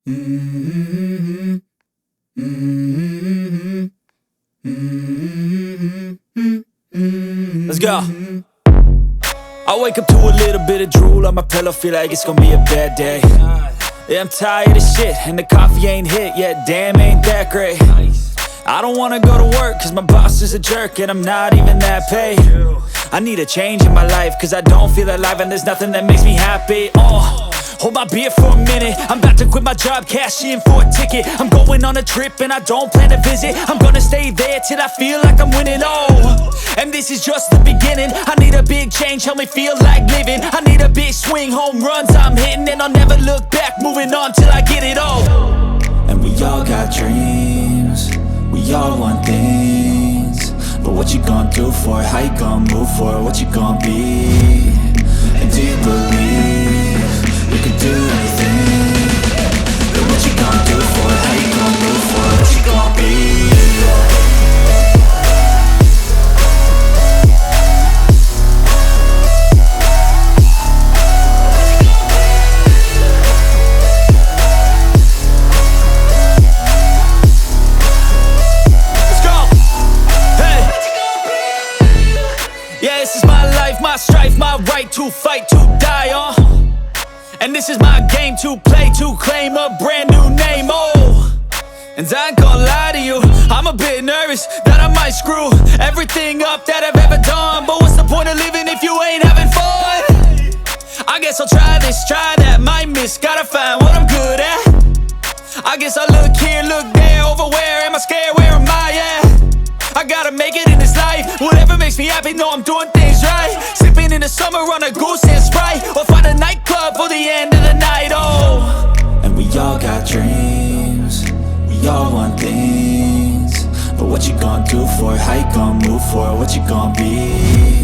Mm-hmm. Mm-hmm. Mm-hmm. Let's go. I wake up to a little bit of drool on my pillow, feel like it's gonna be a bad day. Yeah, I'm tired of shit, and the coffee ain't hit yet, damn, ain't that great. I don't wanna go to work, cause my boss is a jerk, and I'm not even that paid. I need a change in my life, cause I don't feel alive, and there's nothing that makes me happy. Hold my beer for a minute, I'm about to quit my job, cash in for a ticket. I'm going on a trip and I don't plan to visit. I'm gonna stay there till I feel like I'm winning, and this is just the beginning. I need a big change, help me feel like living. I need a big swing, home runs I'm hitting, and I'll never look back, moving on till I get it all. And we all got dreams, we all want things, but what you gonna do for it? How you gonna move for it? What you gonna be? And do you believe you can do anything? But what you gonna do for it? How you gonna move for it? What you gonna be? Yeah, this is my life, my strife, my right to fight, to die on. And this is my game to play, to claim a brand new name, And I ain't gonna lie to you, I'm a bit nervous that I might screw everything up that I've ever done. But what's the point of living if you ain't having fun? I guess I'll try this, try that, might miss, gotta find what I'm good at. I guess I look here, look there, over where am I scared, where am I at? I gotta make it in this life, whatever makes me happy, know I'm doing things right. Sipping in the summer on a goose and Sprite, or find a nightclub for the end of the night, And we all got dreams, we all want things, but what you gonna do for it? How you gonna move for it? What you gonna be?